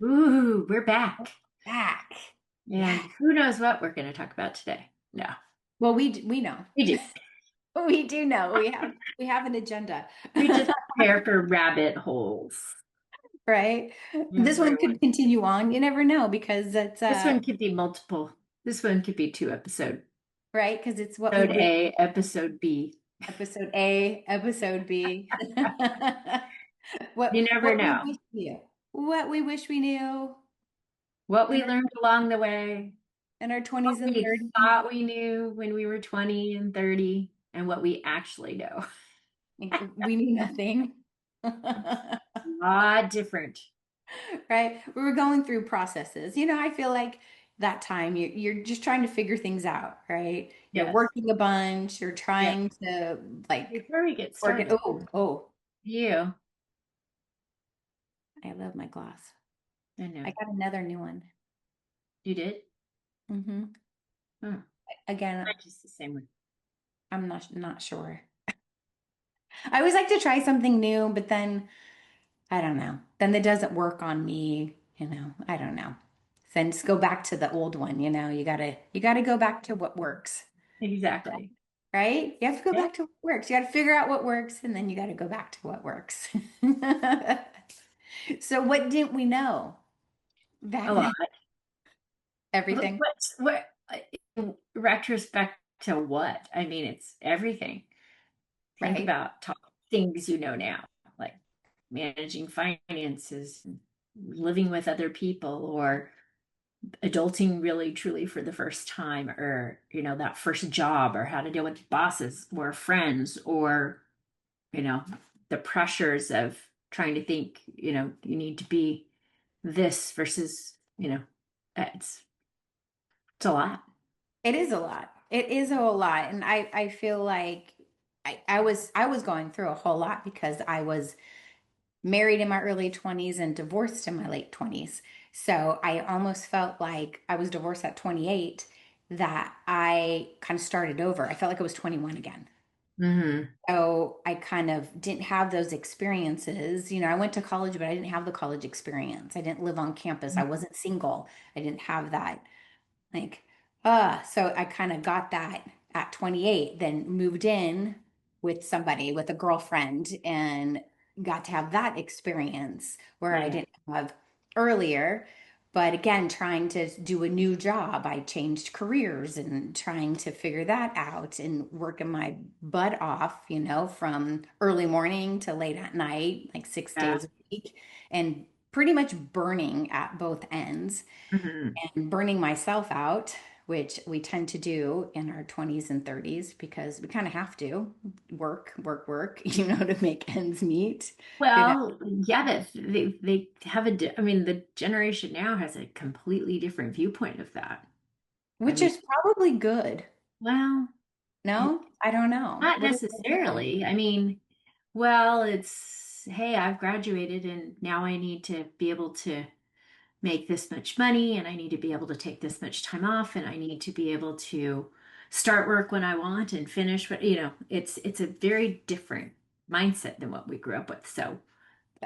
Ooh, we're back. Back. Yeah. And who knows what we're going to talk about today? No, Well, we know. we do. We do know. We have an agenda. We just prepare for rabbit holes. Right? This one Everyone. could continue on. You never know because it's This one could be multiple. This one could be two episode. right because it's what we Episode wish. A, episode B. Episode A, episode B. You never What we know. wish we knew. What we wish we knew What in we our learned along the way, in our what 20s and we 30s. thought we knew when we were 20 and 30, and what we actually know. We knew nothing. A lot different. Right? We were going through processes. I feel like that time you're just trying to figure things out, right? You're Yes. working a bunch, you're Yeah. trying to like Before we get work it. started, Oh, you, I love my glass. I know. I got another new one. You did? hmm Hmm. Again, Not just the same one. I'm not sure. I always like to try something new, but then I don't know. Then it doesn't work on me, I don't know. Then just go back to the old one, you gotta go back to what works. Exactly. Right? You have to go Yeah. back to what works. You got to figure out what works, and then you got to go back to what works. So, what didn't we know A back lot. then? Everything. What, in retrospect to what? I mean, it's everything. Think Right? about things you know now, like managing finances, living with other people, or adulting really truly for the first time, or, that first job, or how to deal with bosses or friends, or, you know, the pressures of trying to think, you need to be this versus, it's it's a lot. It is a lot. It is a whole lot. And I feel like I was going through a whole lot because I was married in my early 20s and divorced in my late 20s. So I almost felt like I was divorced at 28, that I kind of started over. I felt like I was 21 again. Hmm. So I kind of didn't have those experiences. I went to college, but I didn't have the college experience. I didn't live on campus. I wasn't single. I didn't have that. Like, so I kind of got that at 28, then moved in with somebody, with a girlfriend, and got to have that experience where I Yeah. didn't have earlier. But again, trying to do a new job, I changed careers and trying to figure that out and working my butt off, from early morning to late at night, like six Yeah. days a week, and pretty much burning at both ends Hmm. and burning myself out, which we tend to do in our 20s and 30s because we kind of have to work, work, work, to make ends meet, you know, Well, yeah, they have I mean, the generation now has a completely different viewpoint of that. I which mean, is probably good. well, No, I don't know. not What is it? necessarily. I mean, well, it's, hey, I've graduated and now I need to be able to make this much money and I need to be able to take this much time off and I need to be able to start work when I want and finish what, it's a very different mindset than what we grew up with. So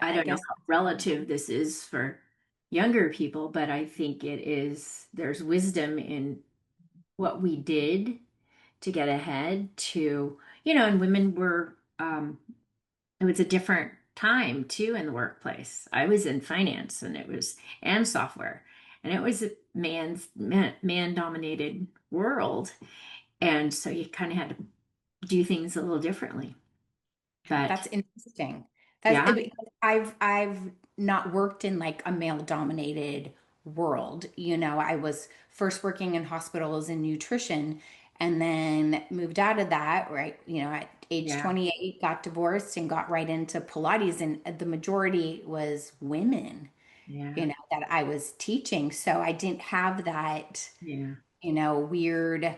I I don't know guess. how relative this is for younger people, but I think there's wisdom in what we did to get ahead to, and women were, it was a different time too in the workplace. I was in finance and software, and it was a man dominated world. And so you kind of had to do things a little differently. But That's interesting. yeah, I've not worked in like a male dominated world. I was first working in hospitals and nutrition and then moved out of that, right? At age yeah, 28, got divorced and got right into Pilates, and the majority was women, yeah, that I was teaching. So I didn't have that, yeah. weird,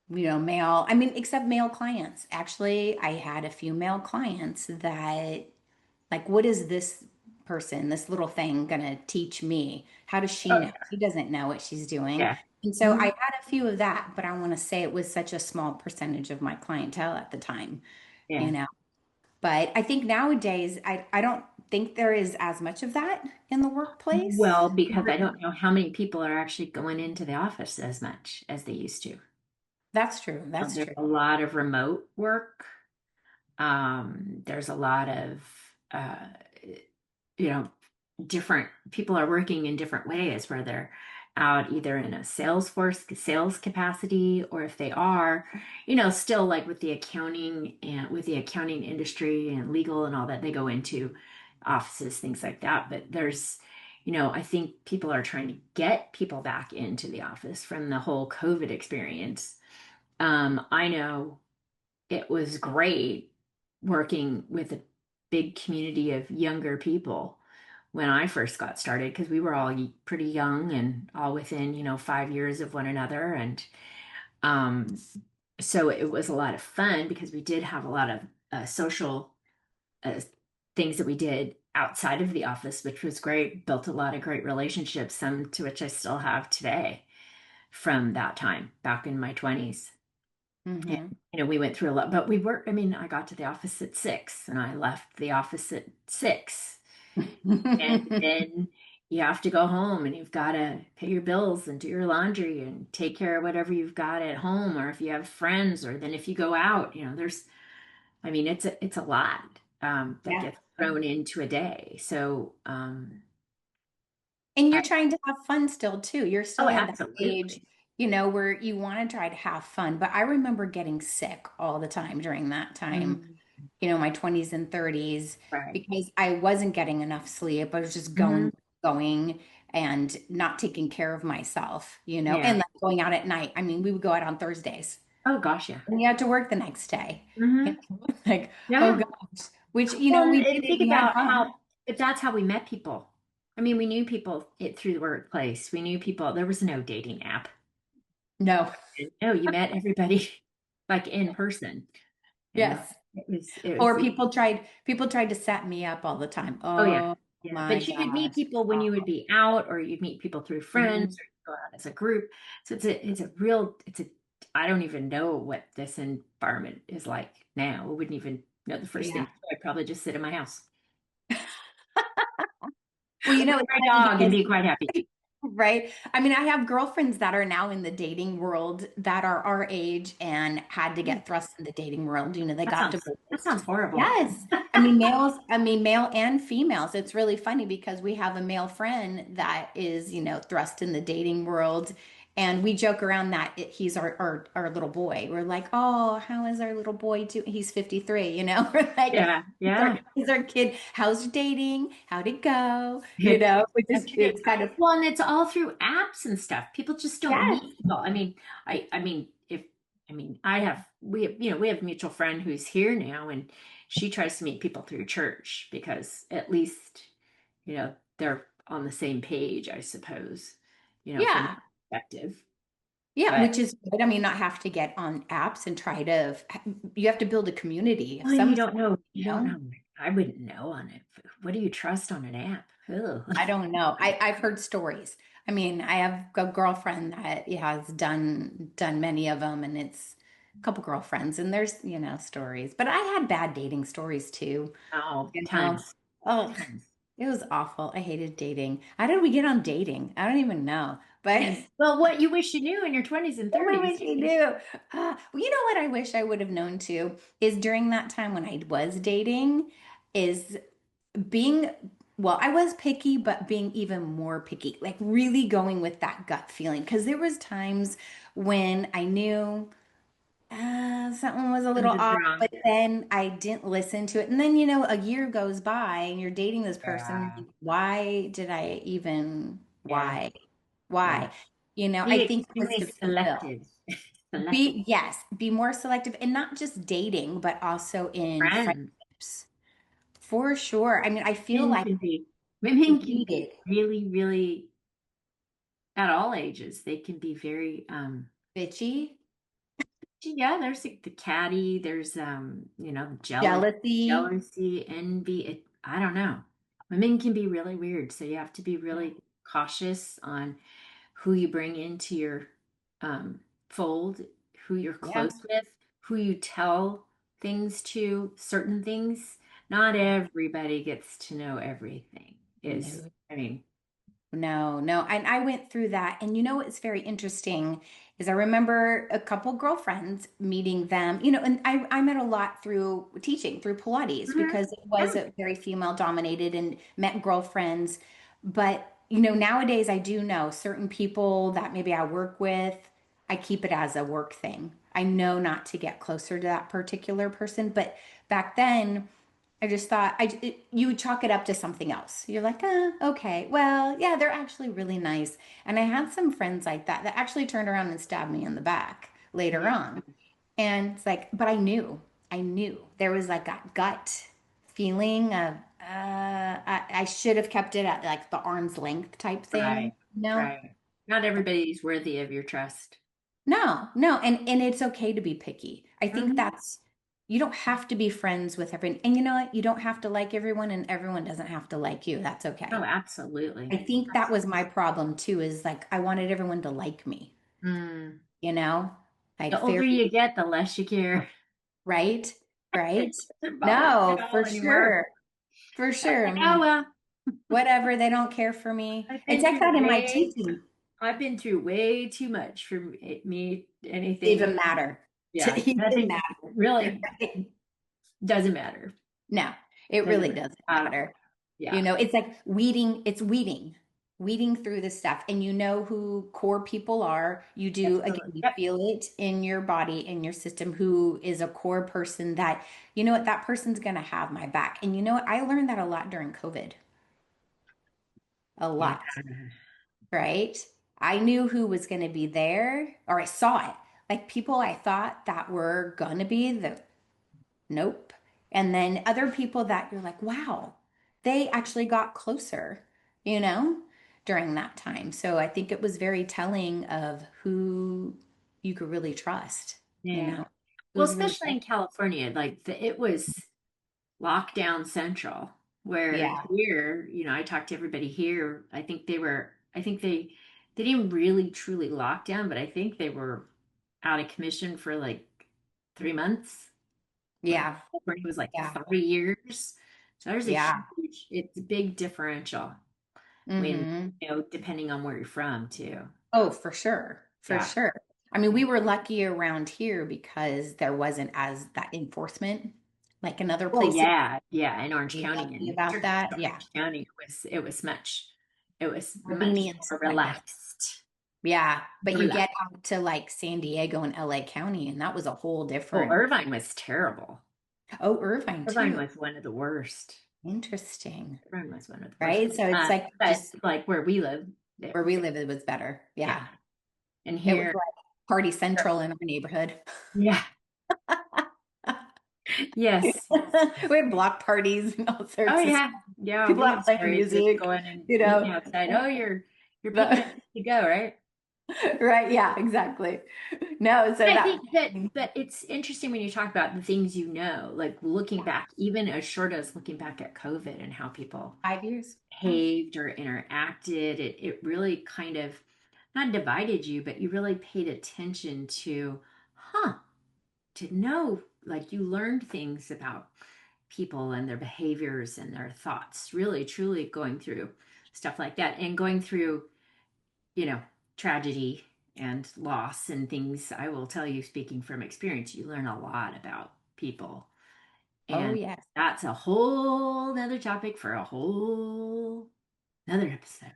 male, I mean, except male clients. Actually, I had a few male clients that, like, what is this person, this little thing, gonna teach me? How does she Oh, know? She doesn't know what she's doing. yeah. And so I Mhm. had a few of that, but I want to say it was such a small percentage of my clientele at the time, you Yeah. know. But I think nowadays, I don't think there is as much of that in the workplace. Well, because I don't know how many people are actually going into the office as much as they used to. That's true. That's There's true. a lot of remote work. There's a lot of, you know, different people are working in different ways where they're out either in a sales capacity, or if they are, still like with the accounting and with the accounting industry and legal and all that, they go into offices, things like that. But I think people are trying to get people back into the office from the whole COVID experience. I know it was great working with a big community of younger people when I first got started, because we were all pretty young and all within, 5 years of one another. And um, so it was a lot of fun because we did have a lot of social uh, things that we did outside of the office, which was great, built a lot of great relationships, some to which I still have today from that time back in my 20s. And, Hmm. we went through a lot, but I mean, I got to the office at 6 and I left the office at 6. And then you have to go home and you've got to pay your bills and do your laundry and take care of whatever you've got at home, or if you have friends, or then if you go out, I mean, it's a lot that Yeah. gets thrown into a day. So, And you're I, trying to have fun still too. You're oh, still at that age, absolutely. where you want to try to have fun. But I remember getting sick all the time during that time, Mm, my 20s and 30s, right. because I wasn't getting enough sleep. I was just Hmm. going and not taking care of myself, and Yeah. like going out at night. I mean, we would go out on Thursdays Oh, gosh, yeah. and you had to work the next day. Hmm. Like, oh Yeah. gosh, which, Well, we and did it, think we had about fun. but that's how we met people. I mean, we knew people through the workplace. We knew people. There was no dating app. No. No, you met everybody like in person. And Yes. it was, Or people tried to set me up all the time. oh yeah, Oh yeah. my But you would meet gosh. people when you would Awful. be out, or you'd meet people through friends, Mhm. or you go out as a group. So I don't even know what this environment is like now. I wouldn't even know the first thing. Yeah. I'd probably just sit in my house Well, with it's my funny dog and because, be quite happy. right? I mean, I have girlfriends that are now in the dating world that are our age and had to get thrust in the dating world. They That got sounds that divorced. sounds horrible. Yes. I mean, male and females. It's really funny because we have a male friend that is, thrust in the dating world. And we joke around that he's our little boy. We're like, oh, how is our little boy doing? He's 53, We're like, Yeah, yeah. he's our kid. How's dating? How'd it go? Which is, That's great. it's kind of, Well, and it's all through apps and stuff. People just don't yes. meet people. I mean, we have mutual friend who's here now, and she tries to meet people through church because at least, they're on the same page, I suppose, from Yeah. that perspective. Yeah, But which is good. I mean, not have to get on apps and try to, you have to build a community of well, you some don't sort, know. You you don't know? know. I wouldn't know on it. What do you trust on an app? Ugh. I don't know. I've heard stories. I mean, I have a girlfriend that has done many of them, and it's a couple girlfriends, and there's, stories. But I had bad dating stories too. Oh, You know, tons, oh, tons. it was awful. I hated dating. How did we get on dating? I don't even know. But Well, what you wish you knew in your 20s and what 30s. would you do? Well, you know what I wish I would have known too is during that time when I was dating, is being, well, I was picky, but being even more picky, like really going with that gut feeling. Because there was times when I knew something was a little Something's off, wrong. but then I didn't listen to it. And then, a year goes by and you're dating this person. Yeah. Why did I even, Yeah. why? Yeah. Why? I Be think it was extremely to fulfill. selective. Selective. Yes, be more selective and not just dating, but also in Friends. friendships. For sure. I mean, I feel Women like can be women can be needed. really, really at all ages. They can be very Bitchy, yeah, there's like the catty, there's jealousy. jealousy, envy. I don't know. Women can be really weird, so you have to be Yeah. really cautious on who you bring into your fold, who you're Yeah. close with, who you tell things to, certain things. not everybody gets to know everything. Is No. I mean, No, no. And I went through that. And you know what's very interesting is I remember a couple girlfriends meeting them, and I met a lot through teaching, through Pilates, mhm, because it yeah, was a very female dominated and met girlfriends. But, nowadays I do know certain people that maybe I work with, I keep it as a work thing. I know not to get closer to that particular person. But back then, I just thought you would chalk it up to something else. You're like, okay, well, yeah, they're actually really nice. And I had some friends like that actually turned around and stabbed me in the back later yeah, on. And it's like, but I knew there was like that gut feeling of, I should have kept it at like the arm's length type thing. right, No, right. Not everybody's worthy of your trust. no, and it's okay to be picky. I think Hmm. that's you don't have to be friends with everyone. And you know what? You don't have to like everyone and everyone doesn't have to like you. That's Oh, okay. I absolutely. think that was my problem too, is like I wanted everyone to like me, Mm. you know? The Like older very you get, the less you care. right? Right? It doesn't bother me No, at all for anymore. sure. For I'm sure. like, I'm oh like, well, whatever, they don't care for me. I've It's been like through that in my way, teaching. I've been through way too much for me anything. Even matter. To Yeah, even nothing really matter. doesn't matter. No, it Doesn't really matter. doesn't matter. Yeah, It's like weeding through the stuff. And you know who core people are. You do, again, absolutely. you Yep. feel it in your body, in your system, who is a core person that, you know what, that person's going to have my back. And you know what, I learned that a lot during COVID, a Yeah. lot, right? I knew who was going to be there, or I saw it. Like people I thought that were going to be the nope. And then other people that you're like, wow, they actually got closer, you know, during that time. So I think it was very telling of who you could really trust, Yeah. Well, who's really, especially in California, like it was lockdown central, where yeah, here, I talked to everybody here. I think they didn't really truly lock down, but I think they were out of commission for like 3 months. Where yeah, California was like yeah, 3 years. So there's yeah. it's a big differential when, Hmm. depending on where you're from too. Oh, for sure. For Yeah. sure. I mean, we were lucky around here because there wasn't as that enforcement like in other Oh places. yeah, yeah. In Orange We're County, lucky in about Turkish that. Yeah. Orange County, it was More much lenient, more I guess. relaxed. Yeah, but you Relaxed. get out to like San Diego and LA County, and that was a whole Oh, different. Irvine was terrible. Oh, Irvine Irvine too. was one of the worst. Interesting. Irvine was one of the worst. Right? So it's like But just like where we live, where we live, it was better. yeah. Yeah. And It was here, like party central in our neighborhood. yeah, yes. We had block parties and all Oh sorts of stuff. yeah, yeah. People We have out playing stories of music, going and you eating know. outside. Oh, your The- picnic to go, right? right. Yeah, exactly. No, so I that think that it's interesting when you talk about the things like looking yeah, back, even as short as looking back at COVID and how people 5 years. Yeah. behaved or interacted. It really kind of not divided you, but you really paid attention to, huh, to know, like you learned things about people and their behaviors and their thoughts, really, truly going through stuff like that and going through, you know, tragedy and loss and things. I will tell you, speaking from experience, you learn a lot about people. Oh, And yes. that's a whole nother topic for a whole another episode.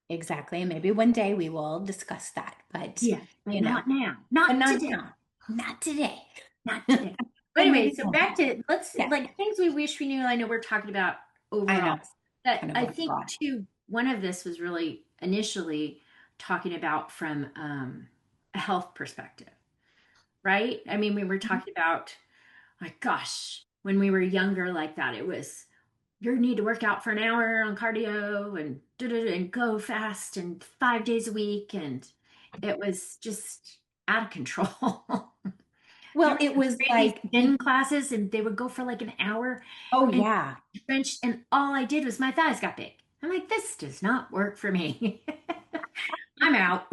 Exactly. And maybe one day we will discuss that, but Yeah, but you know, not now. but Not not today. now. Not today. Not today. But But anyway, maybe so back someday. to let's Yeah, like things we wish we knew. I know we're talking about I overall. know. But Kind of I a think broad. too, one of this was really initially talking about from a health perspective, right? I mean, we were talking about like, gosh, when we were younger like that, it was you need to work out for an hour on cardio and and go fast and 5 days a week, and it was just out of control. Well, Remember it those was crazy like, spin classes, and they would go for like an hour oh and yeah. bench, and all I did was my thighs got big. I'm like, this does not work for me. I'm out.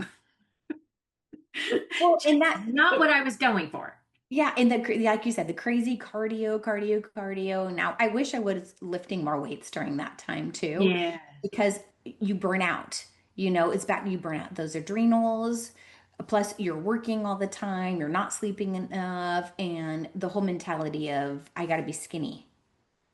Well, Just and that not it what I was going for. Yeah, and like you said, the crazy cardio. Now, I wish I was lifting more weights during that time too, Yeah. because you burn out. It's back, you burn out those adrenals. Plus, you're working all the time, you're not sleeping enough, and the whole mentality of I got to be skinny,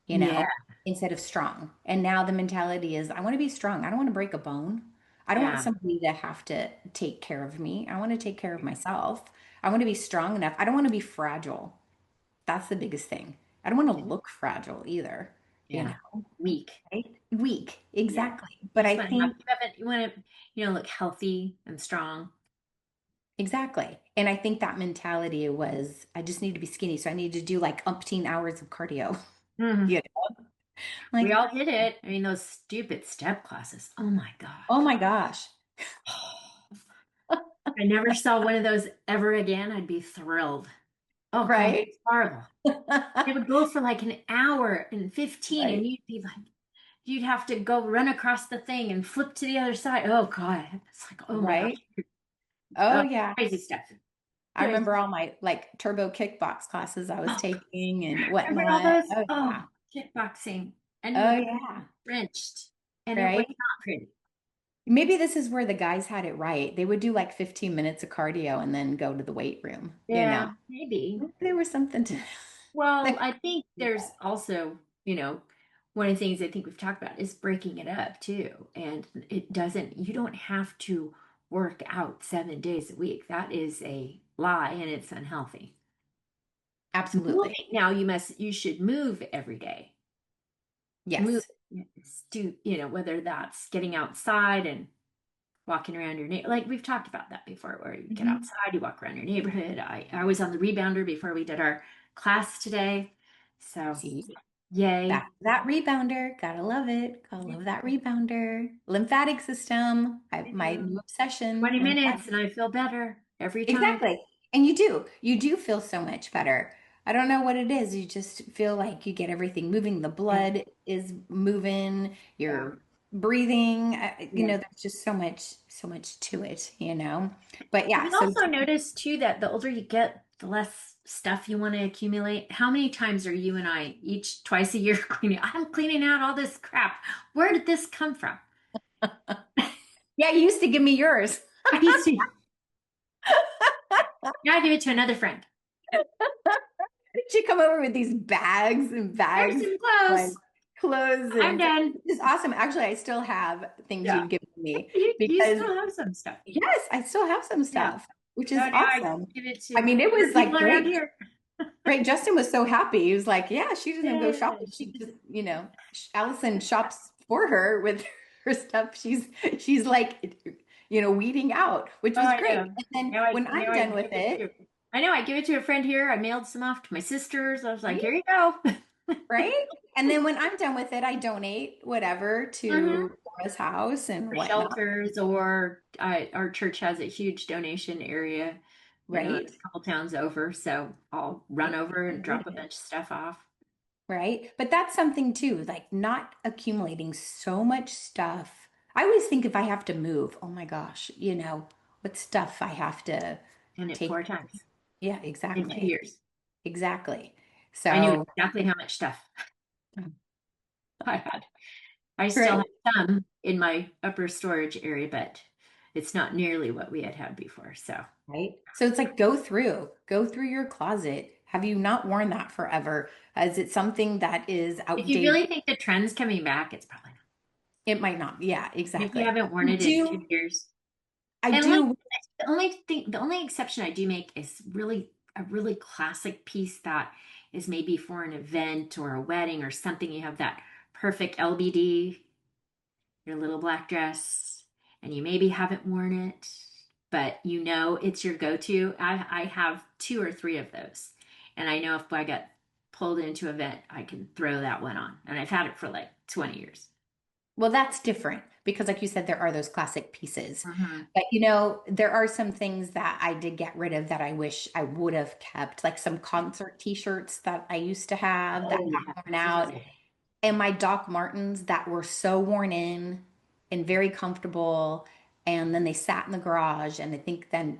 you Yeah. know, instead of strong. And now the mentality is I want to be strong. I don't want to break a bone. I don't want Yeah. somebody to have to take care of me. I want to take care of myself. I want to be strong enough. I don't want to be fragile. That's the biggest thing. I don't want to look fragile either, you Yeah. know, Weak. right? Weak, Yeah. exactly. You But just I want to have, think, you want to, look healthy and strong. exactly. And I think that mentality was, I just need to be skinny. So I need to do like umpteen hours of cardio. Mhm. Yeah. We Like, all did it. I mean, those stupid step classes. Oh my oh gosh. my gosh. I never saw one of those ever again. I'd be thrilled. Oh God, Right? it's horrible. It would go for like an hour and 15, and Right. you'd be like, you'd have to go run across the thing and flip to the other side. Oh God. It's like, oh my gosh. Right. Oh Oh, yeah. crazy stuff. I Crazy. remember all my like turbo kickbox classes I was Oh, taking and remember all whatnot. those? Oh Oh, yeah. kickboxing. And you Oh would get yeah. wrenched, and it was Right. not pretty. Maybe this is where the guys had it right. They would do like 15 minutes of cardio and then go to the weight room, you know. Yeah, maybe. There was something to Well, like, I think yeah. there's also, one of the things I think we've talked about is breaking it up too. And you don't have to work out 7 days a week. That is a lie and it's unhealthy. Absolutely. Moving, now you should move every day. Move, Yes. do, whether that's getting outside and walking around your neighborhood. Like we've talked about that before, where you get Mhm. outside, you walk around your neighborhood. I was on the rebounder before we did our class today. So, See, yay. that rebounder. Gotta love it. Gotta love that rebounder. Lymphatic system. I My know. new obsession. 20 minutes Lymphatic. and I feel better every time. Exactly. And you do feel so much better. I don't know what it is. You just feel like you get everything moving. The Yeah. blood is moving. Yeah. You're breathing. Yeah. There's just so much to it. But Have yeah, you so also noticed too that the older you get, the less stuff you want to accumulate? How many times are you and I each twice a year cleaning? I'm cleaning out all this crap. Where did this come from? yeah, you used to give me yours. I used to, now I give it to another friend. She come over with these bags and There's bags some like clothes. clothes I'm and done. it's awesome. Actually, I still have things Yeah. you've given me You because still have some stuff. yes, I still have some Yeah. stuff, which So is now I awesome. give it I to mean, it other was like people around great. here. Great. Justin was so happy. He was like, yeah, she doesn't go Yeah. shopping. She just, Allison shops for her with her stuff. She's like, weeding out, which Oh, was I great. know. And then Now when now I'm I done give with it it, to I know I give it to a friend here. I mailed some off to my sisters. I was like, here see, you go. right? And then when I'm done with it, I donate whatever hmm to Laura's house and For whatnot, shelters, or our church has a huge donation area, right? a couple towns over. So I'll run Right. over and drop a Good. bunch of stuff off. Right? But that's something too, like not accumulating so much stuff. I always think if I have to move, oh my gosh, what stuff I have to And it take. 4 times Yeah, in two exactly. years. Exactly. I knew So, exactly how much stuff I had. I still right, have some in my upper storage area, but it's not nearly what we had had before. So right. So it's like go through your closet. Have you not worn that forever? Is it something that is if you outdated? really think the trend's coming back, it's probably not. It might not. Yeah, And if you exactly. haven't worn I it in do, 2 years, I and like do. the only exception I do make is really a really classic piece that is maybe for an event or a wedding or something. You have that perfect LBD, your little black dress, and you maybe haven't worn it, but it's your go-to. I have two or three of those. And I know if I get pulled into an event, I can throw that one on. And I've had it for like 20 years. Well, that's different because, like you said, there are those classic pieces. Hmm. But, there are some things that I did get rid of that I wish I would have kept, like some concert t-shirts that I used to have that Oh, yeah. got worn out, and my Doc Martens that were so worn in and very comfortable. And then they sat in the garage, and I think then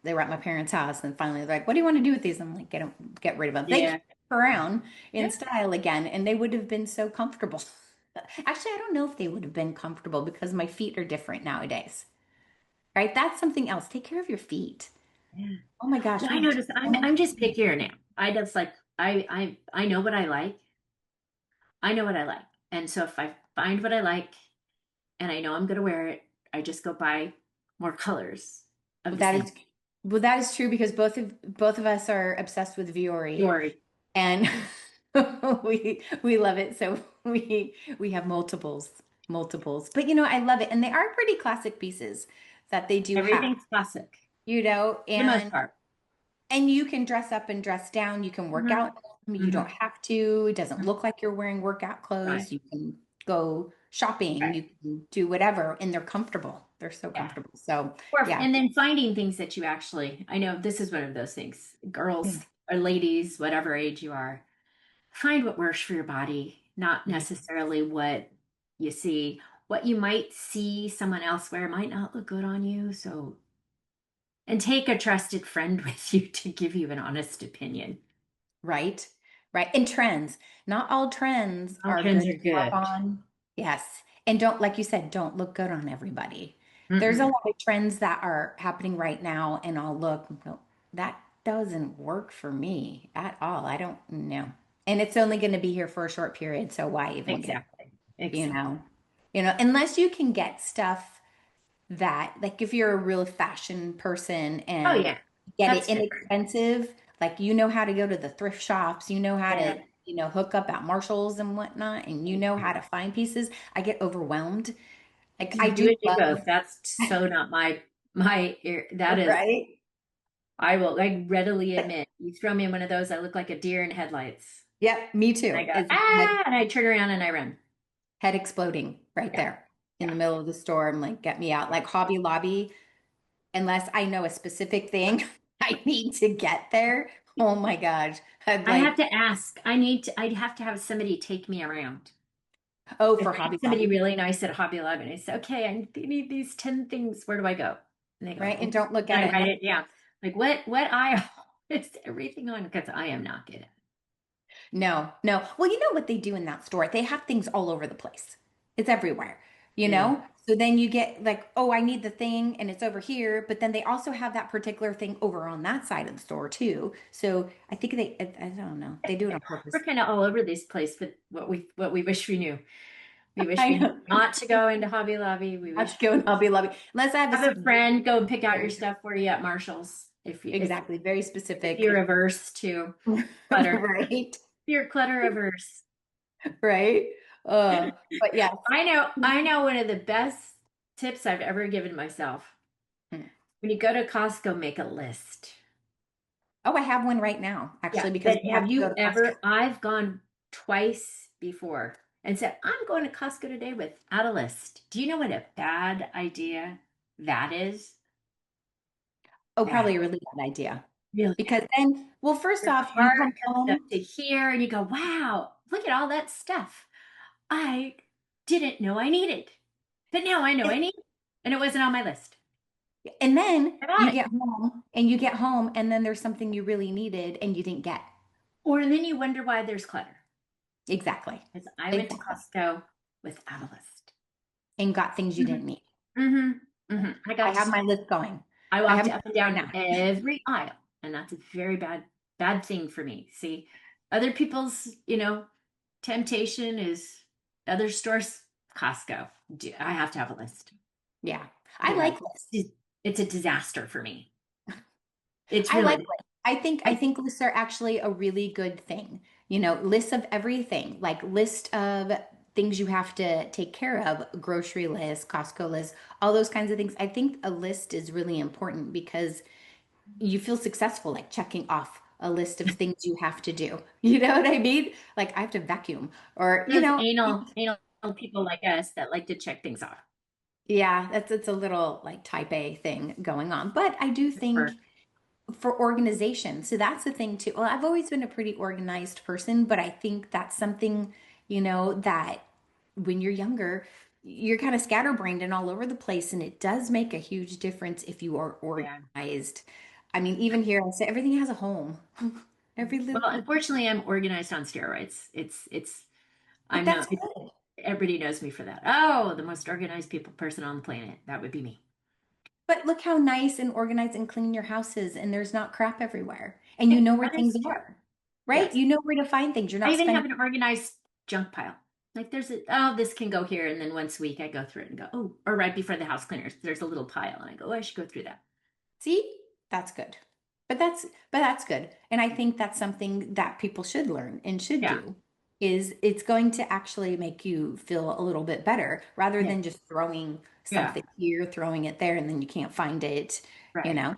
they were at my parents' house, and finally they're like, "What do you want to do with these?" I'm like, get rid of them." They came Yeah. around Yeah. in style again, and they would have been so comfortable. Actually, I don't know if they would have been comfortable because my feet are different nowadays. Right? That's something else. Take care of your feet. Yeah. Oh my gosh, Well, we I have noticed so much. I'm just pickier now. I just like I know what I like. I know what I like. And so if I find what I like and I know I'm gonna wear it, I just go buy more colors of Well, the that same is well, that is true because both of us are obsessed with Viore, story. and we love it. So we have multiples. But I love it, and they are pretty classic pieces that they do have. Everything's classic You know, for the most and part. and you can dress up and dress down. You can work Hmm. out. You don't Hmm. have to. It doesn't look like you're wearing workout Right. clothes. You can go shopping. Right. You can do whatever, and they're comfortable. They're so Yeah. comfortable. So Or yeah. and then finding things that you actually, I know this is one of those things. Yeah. Girls or ladies, whatever age you are, find what works for your body, not Yeah. necessarily what you see. What you might see someone else wear might not look good on you. So, and take a trusted friend with you to give you an honest opinion. Right. Right. And trends. Not all trends All are trends good are to have good. on. Yes. And don't, like you said, don't look good on everybody. There's a Mm-mm. lot of trends that are happening right now, and I'll look and go, that doesn't work for me at all. I don't know. And it's only going to be here for a short period, so why even get, Exactly. you Exactly. know, unless you can get stuff that, like, if you're a real fashion person Oh and yeah, get it that's different. inexpensive, like how to go to the thrift shops, how Yeah. to hook up at Marshalls and whatnot, and how to find pieces. I get overwhelmed. Like, I You do and me love. both. That's so not my that is Right. I will like readily admit you throw me in one of those, I look like a deer in headlights. Yep, me And I too. go, It's ah, and I turn around and I run. head exploding right Yeah. there in the Yeah. middle of the store. I'm like, get me out. Yeah. Like Hobby Lobby, unless I know a specific thing I need to get there. Oh my gosh. I'd I have like, to ask. I'd have to have somebody take me around. oh, I for find Hobby somebody Lobby. really nice at Hobby Lobby and I say, okay, I need these 10 things. Where do I go? And they Right? And go, don't look and at I it. write it down. Like what aisle is everything on? Because I am not good at it. No, no. Well, you know what they do in that store? They have things all over the place. It's everywhere, you Yeah. know? So then you get like, oh, I need the thing and it's over here, but then they also have that particular thing over on that side of the store too. So I think I don't know. They do it on purpose. We're kind of all over this place, but what we wish we knew. We wish I we knew know. not to go into Hobby Lobby. We Have to wish go in Hobby Lobby. Unless I have a have a super friend go pick out your stuff for you at Marshall's exactly, very if you're specific. averse to clutter. Right? If you're clutter averse. Right? But yes. I know one of the best tips I've ever given myself. When you go to Costco, make a list. Oh, I have one right now, Yeah, actually, because but we have have to go you to Costco. ever? I've gone twice before and said, I'm going to Costco today without a list. Do you know what a bad idea that is? Oh, Bad. probably a really bad idea. Really Because bad. then, well, first Your off, you cart come comes up home. to here and you go, wow, look at all that stuff I didn't know I needed. But now I know I need it. And it wasn't on my list. And then I bought it. you get home, and then there's something you really needed and you didn't get. Or then you wonder why there's clutter. Exactly. Because I went to Exactly. Costco without a list. And got things you didn't Hmm. need. Hmm. Hmm. I I got have my list going. I I have walked my up and list down right every aisle, and that's a very bad thing for me. See, other people's, temptation is other stores, Costco. I have to have a list. Yeah. I Yeah, like lists. it's a disaster for me. It's I like really, lists. I I think lists are actually a really good thing. Lists of everything, like list of things you have to take care of, grocery list, Costco list, all those kinds of things. I think a list is really important because you feel successful, like checking off a list of things you have to do. You know what I mean? Like I have to vacuum or, those anal people like us that like to check things off. yeah, it's a little like type A thing going on. But I do think Or for organization. So that's the thing too. Well, I've always been a pretty organized person, but I think that's something, that when you're younger, you're kind of scatterbrained and all over the place, and it does make a huge difference if you are Yeah. organized. I mean, even here, I say everything has a home. Every Well, little, unfortunately, I'm organized on steroids. but I'm that's known, good. everybody knows me for that. Oh, the most organized people person on the planet. That would be me. But look how nice and organized and clean your house is, and there's not crap everywhere, and you know where That things is true. are, right? Yes. You know where to find things. You're I not even spending. have an organized junk pile. Like there's oh, this can go here. And then once a week I go through it and go, oh, or right before the house cleaners, there's a little pile. And I go, oh, I should go through that. See, that's good. But that's good. And I think that's something that people should learn and should Yeah. do is it's going to actually make you feel a little bit better rather Yeah. than just throwing Yeah. something here, throwing it there, and then you can't find it, you Right. know?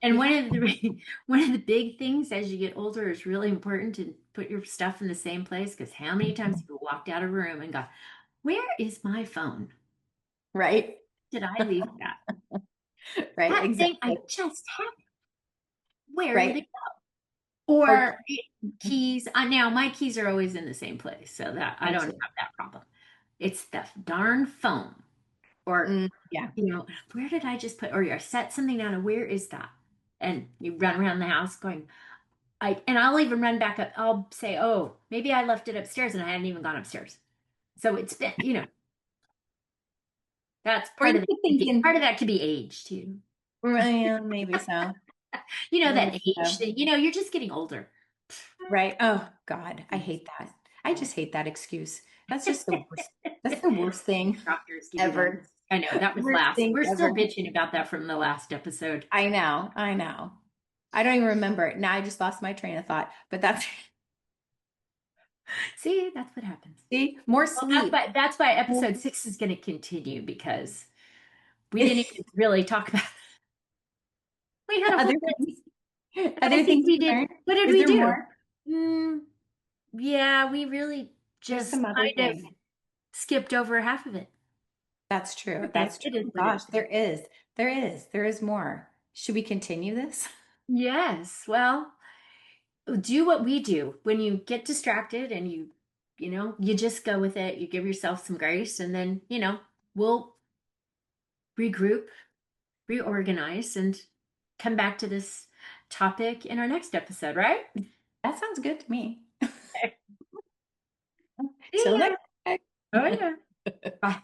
And Yeah. one of the big things as you get older is really important to put your stuff in the same place because how many times have you walked out of a room and go, where is my phone? Right? Did I leave that? Right, That thing exactly. I just had. Where did it Right. go? Or Or keys. Now my keys are always in the same place, so that I me don't too. have that problem. It's the darn phone. Or, Yeah. where did I just put, or you set something down and where is that? And you run around the house going, and I'll even run back up. I'll say, oh, maybe I left it upstairs and I hadn't even gone upstairs. So it's been, that's Or part you of it. keep Part thinking, of that could be age too. well, maybe so. That Maybe age so. thing, you're just getting older. Right. Oh God, I hate that. I just hate that excuse. That's just the worst. That's the worst thing Doctors give you that. ever. I know that was Worst last. thing We're still ever. bitching about that from the last episode. I know. I know. I don't even remember it. Now I just lost my train of thought. But that's See, that's what happens. see, more Well, sleep. that's why episode 6 is going to continue because we didn't even really talk about. We had a whole Other list. things, And I other think things we to did. learn. What did Is we there do? more? Mm, yeah, we really There's just some other kind of things. skipped over half of it. That's true. Okay, That's it true. is what it Gosh, is. there is. There is. There is more. Should we continue this? Yes. Well, do what we do when you get distracted and you just go with it. You give yourself some grace, and then we'll regroup, reorganize, and come back to this topic in our next episode. Right? That sounds good to me. See Till ya. next time. Oh yeah. Bye.